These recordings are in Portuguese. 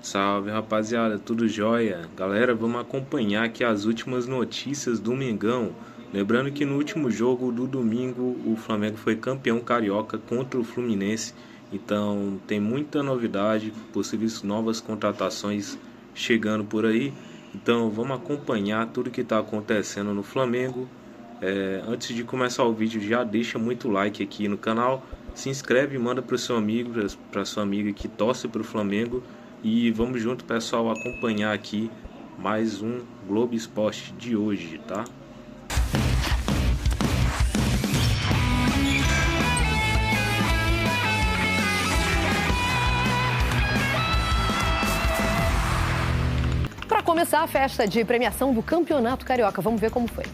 Salve, rapaziada, tudo jóia? Galera, vamos acompanhar aqui as últimas notícias do Mengão. Lembrando que no último jogo do domingo o Flamengo foi campeão carioca contra o Fluminense. Então tem muita novidade, possíveis novas contratações chegando por aí. Então vamos acompanhar tudo que está acontecendo no Flamengo. Antes de começar o vídeo, já deixa muito like aqui no canal. Se inscreve e manda para o seu amigo, para sua amiga que torce para o Flamengo. E vamos junto, pessoal, acompanhar aqui mais um Globo Esporte de hoje, tá? Para começar a festa de premiação do Campeonato Carioca, vamos ver como foi.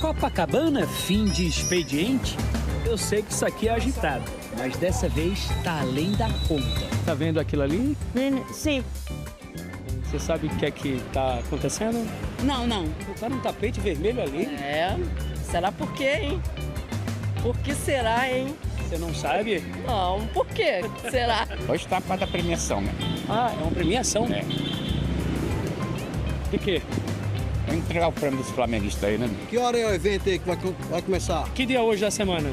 Copacabana, fim de expediente? Eu sei que isso aqui é agitado, mas dessa vez tá além da conta. Tá vendo aquilo ali? Sim. Você sabe o que é que tá acontecendo? Não. Tá num tapete vermelho ali. Será por quê, hein? Por que será, hein? Você não sabe? Não, por quê? Será? Hoje tá para da premiação, né? Ah, é uma premiação? É. De quê? Vou entregar o prêmio dos flamenguistas aí, né? Que hora é o evento aí que vai começar? Que dia é hoje da semana?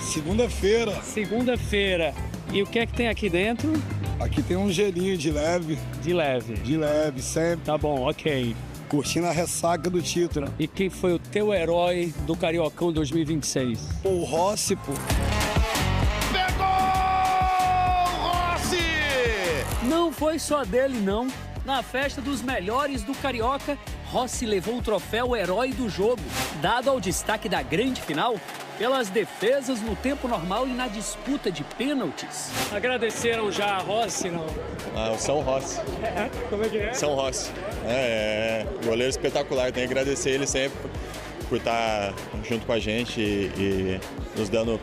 Segunda-feira. Segunda-feira. E o que é que tem aqui dentro? Aqui tem um gelinho de leve. De leve. De leve, sempre. Tá bom, ok. Curtindo a ressaca do título. E quem foi o teu herói do Cariocão 2026? O Rossi, pô. Não foi só dele, não. Na festa dos melhores do Carioca, Rossi levou o troféu Herói do Jogo, dado ao destaque da grande final, pelas defesas no tempo normal e na disputa de pênaltis. Agradeceram já a Rossi, não? Ah, o São Rossi. Como é que é? São Rossi. Goleiro espetacular. Tenho que agradecer ele sempre por estar junto com a gente e nos dando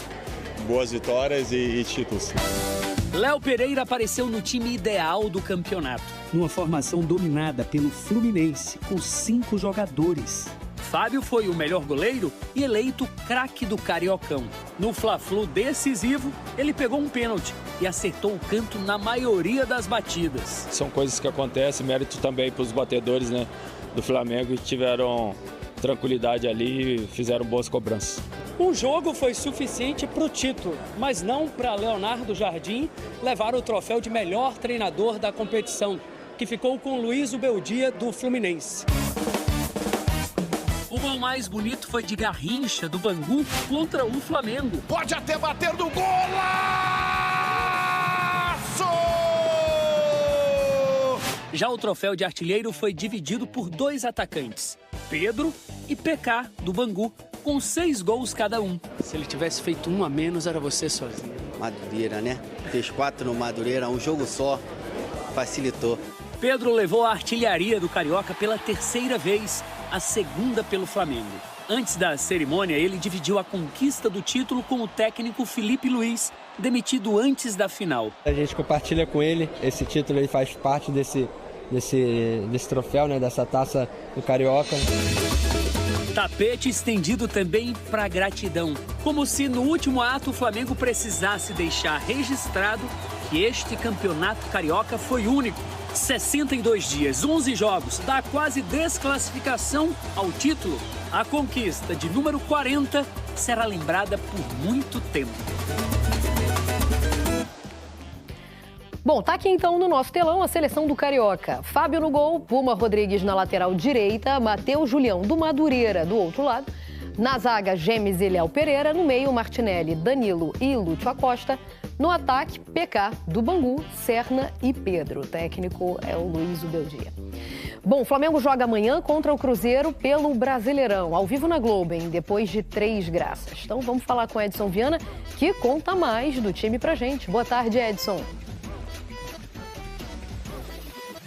boas vitórias e títulos. Léo Pereira apareceu no time ideal do campeonato, numa formação dominada pelo Fluminense, com 5 jogadores. Fábio foi o melhor goleiro e eleito craque do Cariocão. No Fla-Flu decisivo, ele pegou um pênalti e acertou o canto na maioria das batidas. São coisas que acontecem, mérito também para os batedores, né, do Flamengo, que tiveram tranquilidade ali e fizeram boas cobranças. Um jogo foi suficiente para o título, mas não para Leonardo Jardim levar o troféu de melhor treinador da competição, que ficou com Luiz Ubeldia, do Fluminense. O gol mais bonito foi de Garrincha, do Bangu, contra o Flamengo. Pode até bater no golaço! Já o troféu de artilheiro foi dividido por 2 atacantes, Pedro e PK, do Bangu, com 6 gols cada um. Se ele tivesse feito um a menos, era você sozinho. Madureira, né? Fez 4 no Madureira, um jogo só, facilitou. Pedro levou a artilharia do Carioca pela 3ª vez, a 2ª pelo Flamengo. Antes da cerimônia, ele dividiu a conquista do título com o técnico Felipe Luiz, demitido antes da final. A gente compartilha com ele, esse título ele faz parte desse troféu, né? Dessa taça do Carioca. Tapete estendido também para gratidão, como se no último ato o Flamengo precisasse deixar registrado que este campeonato carioca foi único. 62 dias, 11 jogos, dá quase desclassificação ao título. A conquista de número 40 será lembrada por muito tempo. Bom, tá aqui então no nosso telão a seleção do Carioca. Fábio no gol, Puma Rodrigues na lateral direita, Matheus Julião do Madureira do outro lado. Na zaga, Gemes e Léo Pereira. No meio, Martinelli, Danilo e Lúcio Acosta. No ataque, PK do Bangu, Serna e Pedro. O técnico é o Luiz Ubeldia. Bom, o Flamengo joga amanhã contra o Cruzeiro pelo Brasileirão, ao vivo na Globo, hein? Depois de 3 graças. Então vamos falar com Edson Viana, que conta mais do time pra gente. Boa tarde, Edson.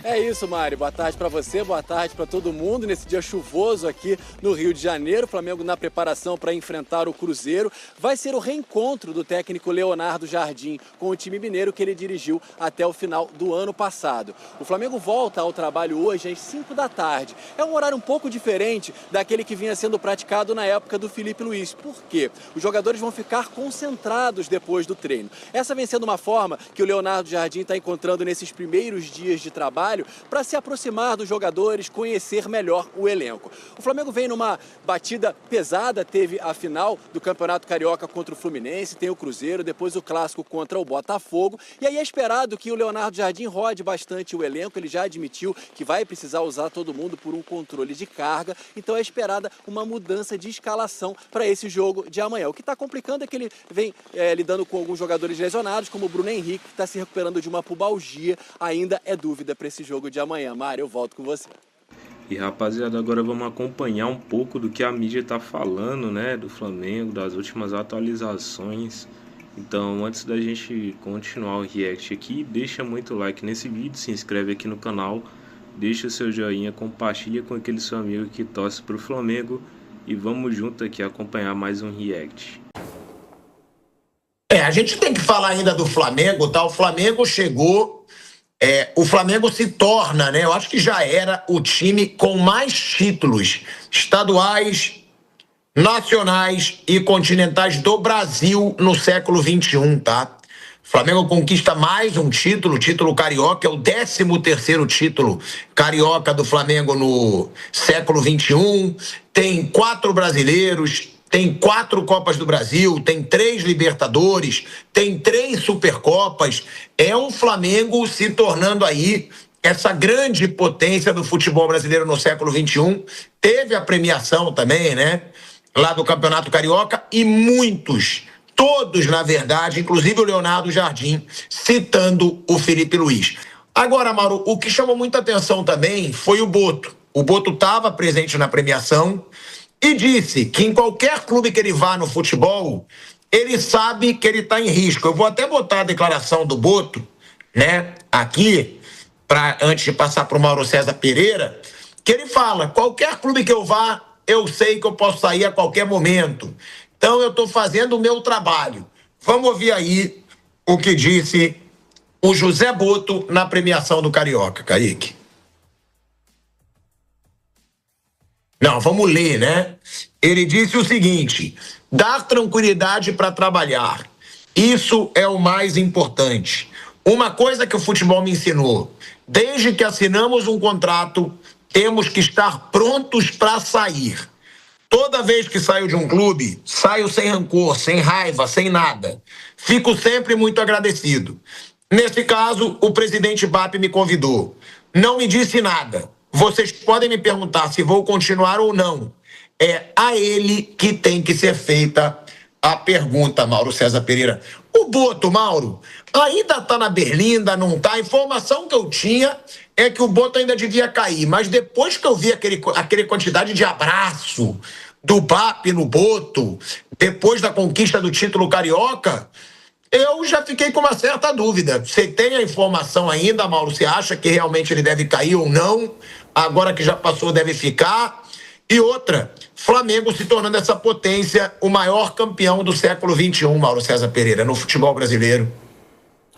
É isso, Mário. Boa tarde para você, boa tarde para todo mundo. Nesse dia chuvoso aqui no Rio de Janeiro, o Flamengo na preparação para enfrentar o Cruzeiro. Vai ser o reencontro do técnico Leonardo Jardim com o time mineiro que ele dirigiu até o final do ano passado. O Flamengo volta ao trabalho hoje às 5 da tarde. É um horário um pouco diferente daquele que vinha sendo praticado na época do Felipe Luiz. Por quê? Os jogadores vão ficar concentrados depois do treino. Essa vem sendo uma forma que o Leonardo Jardim está encontrando nesses primeiros dias de trabalho para se aproximar dos jogadores, conhecer melhor o elenco. O Flamengo vem numa batida pesada, teve a final do Campeonato Carioca contra o Fluminense, tem o Cruzeiro, depois o clássico contra o Botafogo, e aí é esperado que o Leonardo Jardim rode bastante o elenco. Ele já admitiu que vai precisar usar todo mundo por um controle de carga, então é esperada uma mudança de escalação para esse jogo de amanhã. O que está complicando é que ele vem lidando com alguns jogadores lesionados, como o Bruno Henrique, que está se recuperando de uma pubalgia, ainda é dúvida para esse jogo de amanhã. Mário, eu volto com você. E rapaziada, agora vamos acompanhar um pouco do que a mídia tá falando, né, do Flamengo, das últimas atualizações. Então, antes da gente continuar o react aqui, deixa muito like nesse vídeo, se inscreve aqui no canal, deixa o seu joinha, compartilha com aquele seu amigo que torce pro Flamengo e vamos junto aqui acompanhar mais um react. A gente tem que falar ainda do Flamengo, tá? O Flamengo chegou... o Flamengo se torna, né? Eu acho que já era o time com mais títulos estaduais, nacionais e continentais do Brasil no século XXI, tá? O Flamengo conquista mais um título, o título carioca, é o 13º título carioca do Flamengo no século XXI. Tem 4 brasileiros, tem 4 Copas do Brasil, tem 3 Libertadores, tem 3 Supercopas. É um Flamengo se tornando aí essa grande potência do futebol brasileiro no século XXI. Teve a premiação também, né? Lá do Campeonato Carioca e muitos, todos na verdade, inclusive o Leonardo Jardim, citando o Felipe Luiz. Agora, Mauro, o que chamou muita atenção também foi o Boto. O Boto estava presente na premiação e disse que em qualquer clube que ele vá no futebol, ele sabe que ele está em risco. Eu vou até botar a declaração do Boto, né, aqui, antes de passar para o Mauro César Pereira, que ele fala, qualquer clube que eu vá, eu sei que eu posso sair a qualquer momento. Então eu estou fazendo o meu trabalho. Vamos ouvir aí o que disse o José Boto na premiação do Carioca, Kaique. Não, vamos ler, né? Ele disse o seguinte: dar tranquilidade para trabalhar. Isso é o mais importante. Uma coisa que o futebol me ensinou: desde que assinamos um contrato, temos que estar prontos para sair. Toda vez que saio de um clube, saio sem rancor, sem raiva, sem nada. Fico sempre muito agradecido. Nesse caso, o presidente BAP me convidou. Não me disse nada. Vocês podem me perguntar se vou continuar ou não. É a ele que tem que ser feita a pergunta, Mauro César Pereira. O Boto, Mauro, ainda está na berlinda, não está? A informação que eu tinha é que o Boto ainda devia cair. Mas depois que eu vi aquele quantidade de abraço do BAP no Boto, depois da conquista do título carioca, eu já fiquei com uma certa dúvida. Você tem a informação ainda, Mauro? Você acha que realmente ele deve cair ou não? Agora que já passou, deve ficar? E outra, Flamengo se tornando essa potência, o maior campeão do século XXI, Mauro César Pereira, no futebol brasileiro.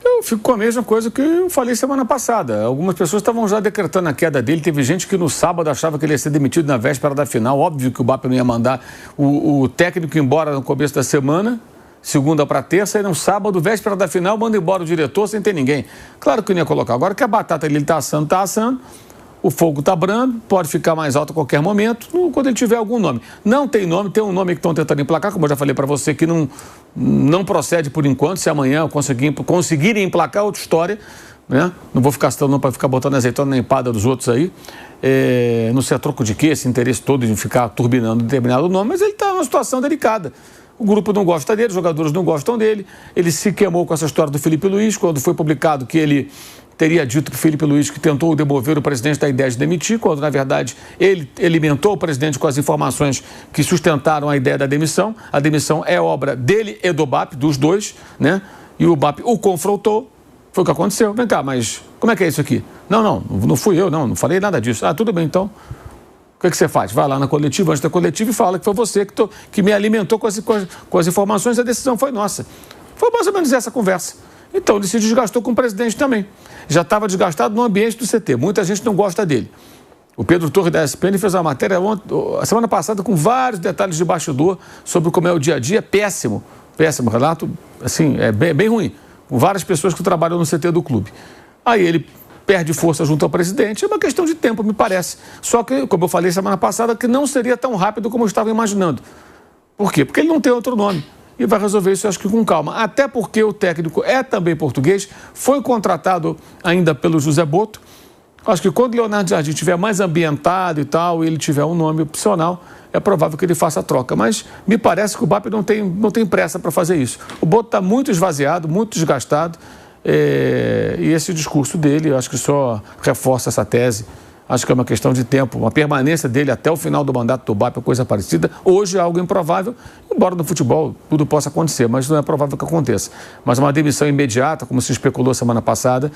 Eu fico com a mesma coisa que eu falei semana passada. Algumas pessoas estavam já decretando a queda dele. Teve gente que no sábado achava que ele ia ser demitido na véspera da final. Óbvio que o BAP não ia mandar o técnico embora no começo da semana, segunda para terça, e no sábado, véspera da final, manda embora o diretor sem ter ninguém. Claro que não ia colocar. Agora que a batata ele está assando. O fogo está brando, pode ficar mais alto a qualquer momento, quando ele tiver algum nome. Não tem nome, tem um nome que estão tentando emplacar, como eu já falei para você, que não procede por enquanto. Se amanhã conseguirem emplacar, outra história, né? Não vou ficar citando para ficar botando azeitona na empada dos outros aí. Não sei a troco de quê, esse interesse todo de ficar turbinando determinado nome, mas ele está numa situação delicada. O grupo não gosta dele, os jogadores não gostam dele. Ele se queimou com essa história do Felipe Luiz, quando foi publicado que ele teria dito que o Felipe Luiz que tentou demover o presidente da ideia de demitir, quando, na verdade, ele alimentou o presidente com as informações que sustentaram a ideia da demissão. A demissão é obra dele e do BAP, dos dois, né? E o BAP o confrontou Foi o que aconteceu. Vem cá, mas como é que é isso aqui? Não fui eu, não falei nada disso. Tudo bem, então. O que você faz? Vai lá na coletiva, antes da coletiva, e fala que foi você que me alimentou com as informações, a decisão foi nossa. Foi mais ou menos essa conversa. Então, ele se desgastou com o presidente também. Já estava desgastado no ambiente do CT. Muita gente não gosta dele. O Pedro Torre da ESPN fez uma matéria a semana passada com vários detalhes de bastidor sobre como é o dia a dia. Péssimo relato, assim, bem ruim. Com várias pessoas que trabalham no CT do clube. Aí ele perde força junto ao presidente, é uma questão de tempo, me parece. Só que, como eu falei semana passada, que não seria tão rápido como eu estava imaginando. Por quê? Porque ele não tem outro nome. E vai resolver isso, acho que com calma. Até porque o técnico é também português, foi contratado ainda pelo José Boto. Acho que quando o Leonardo Jardim estiver mais ambientado e tal, e ele tiver um nome opcional, é provável que ele faça a troca. Mas me parece que o BAP não tem pressa para fazer isso. O Boto está muito esvaziado, muito desgastado. E esse discurso dele, eu acho que só reforça essa tese. Acho que é uma questão de tempo. Uma permanência dele até o final do mandato do BAP é coisa parecida. Hoje é algo improvável, embora no futebol tudo possa acontecer, mas não é provável que aconteça. Mas uma demissão imediata, como se especulou semana passada,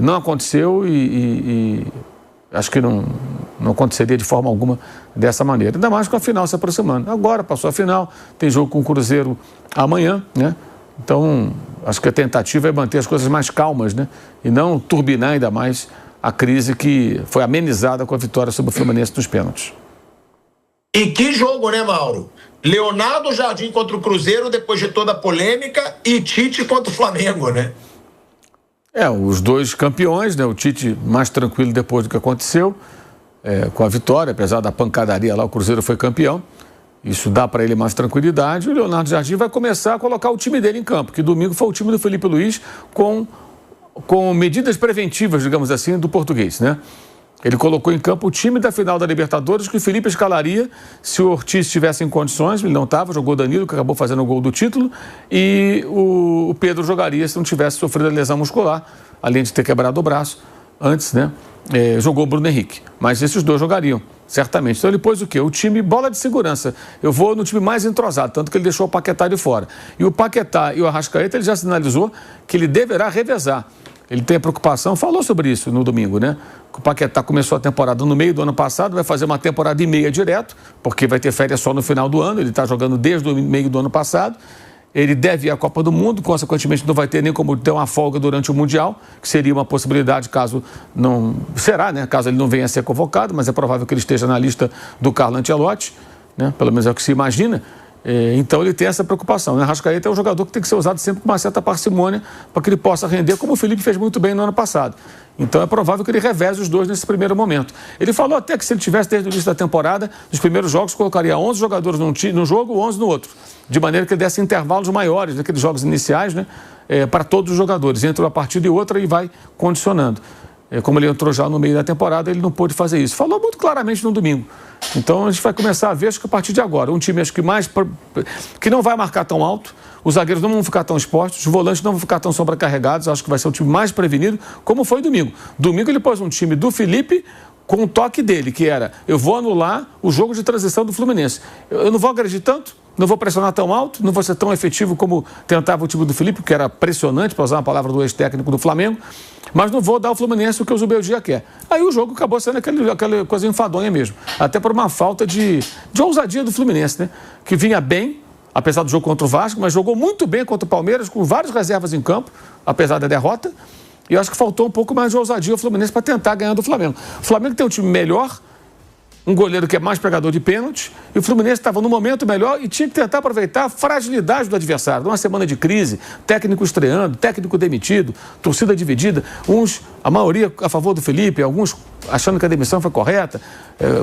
não aconteceu e acho que não aconteceria de forma alguma dessa maneira. Ainda mais com a final se aproximando. Agora passou a final, tem jogo com o Cruzeiro amanhã, né? Então, acho que a tentativa é manter as coisas mais calmas, né? E não turbinar ainda mais a crise que foi amenizada com a vitória sobre o Fluminense nos pênaltis. E que jogo, né, Mauro? Leonardo Jardim contra o Cruzeiro, depois de toda a polêmica, e Tite contra o Flamengo, né? Os dois campeões, né? O Tite mais tranquilo depois do que aconteceu, com a vitória, apesar da pancadaria lá, o Cruzeiro foi campeão. Isso dá para ele mais tranquilidade. O Leonardo Jardim vai começar a colocar o time dele em campo, que domingo foi o time do Felipe Luiz com medidas preventivas, digamos assim, do português, né? Ele colocou em campo o time da final da Libertadores, que o Felipe escalaria se o Ortiz estivesse em condições. Ele não estava, jogou o Danilo, que acabou fazendo o gol do título, e o Pedro jogaria se não tivesse sofrido a lesão muscular, além de ter quebrado o braço antes, né? Jogou o Bruno Henrique. Mas esses dois jogariam, certamente. Então ele pôs o quê? O time bola de segurança. Eu vou no time mais entrosado, tanto que ele deixou o Paquetá de fora. E o Paquetá e o Arrascaeta, ele já sinalizou que ele deverá revezar. Ele tem a preocupação, falou sobre isso no domingo, né? O Paquetá começou a temporada no meio do ano passado, vai fazer uma temporada e meia direto, porque vai ter férias só no final do ano, ele está jogando desde o meio do ano passado. Ele deve ir à Copa do Mundo, consequentemente não vai ter nem como ter uma folga durante o Mundial, que seria uma possibilidade caso não... Será, né? Caso ele não venha a ser convocado, mas é provável que ele esteja na lista do Carlo Ancelotti, né? Pelo menos é o que se imagina. Então ele tem essa preocupação, né? Arrascaeta é um jogador que tem que ser usado sempre com uma certa parcimônia para que ele possa render, como o Felipe fez muito bem no ano passado. Então é provável que ele reveze os dois nesse primeiro momento. Ele falou até que se ele tivesse desde o início da temporada, nos primeiros jogos colocaria 11 jogadores num jogo, 11 no outro, de maneira que ele desse intervalos maiores naqueles jogos iniciais, né? Para todos os jogadores, entre uma partida e outra, e vai condicionando. Como ele entrou já no meio da temporada, ele não pôde fazer isso. Falou muito claramente no domingo. Então a gente vai começar a ver, acho que a partir de agora, um time acho que não vai marcar tão alto, os zagueiros não vão ficar tão expostos, os volantes não vão ficar tão sobrecarregados, acho que vai ser o time mais prevenido, como foi domingo. Domingo ele pôs um time do Felipe com o toque dele, que era: eu vou anular o jogo de transição do Fluminense. Eu não vou agredir tanto, não vou pressionar tão alto, não vou ser tão efetivo como tentava o time do Felipe, que era pressionante, para usar uma palavra do ex-técnico do Flamengo, mas não vou dar ao Fluminense o que o Zubeldia quer. Aí o jogo acabou sendo aquela coisa enfadonha mesmo, até por uma falta de ousadia do Fluminense, né? Que vinha bem, apesar do jogo contra o Vasco, mas jogou muito bem contra o Palmeiras, com várias reservas em campo, apesar da derrota. E eu acho que faltou um pouco mais de ousadia ao Fluminense para tentar ganhar do Flamengo. O Flamengo tem um time melhor, um goleiro que é mais pegador de pênalti, e o Fluminense estava no momento melhor e tinha que tentar aproveitar a fragilidade do adversário. Numa semana de crise, técnico estreando, técnico demitido, torcida dividida, a maioria a favor do Felipe, alguns achando que a demissão foi correta,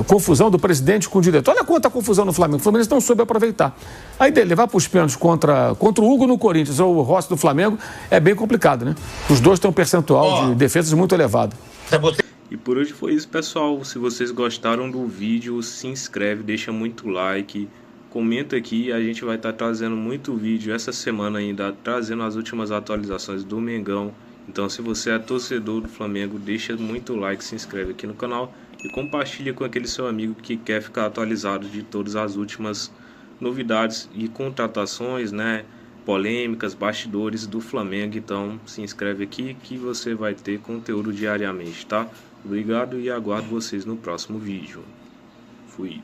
confusão do presidente com o diretor. Olha quanta confusão no Flamengo. O Fluminense não soube aproveitar. Aí dele levar para os pênaltis contra o Hugo no Corinthians ou o Rossi do Flamengo é bem complicado, né? Os dois têm um percentual de defesas muito elevado. E por hoje foi isso, pessoal. Se vocês gostaram do vídeo, se inscreve, deixa muito like, comenta aqui. A gente vai estar trazendo muito vídeo essa semana ainda, trazendo as últimas atualizações do Mengão. Então, se você é torcedor do Flamengo, deixa muito like, se inscreve aqui no canal e compartilha com aquele seu amigo que quer ficar atualizado de todas as últimas novidades e contratações, né? polêmicas, bastidores do Flamengo. Então se inscreve aqui que você vai ter conteúdo diariamente, tá? Obrigado e aguardo vocês no próximo vídeo. Fui.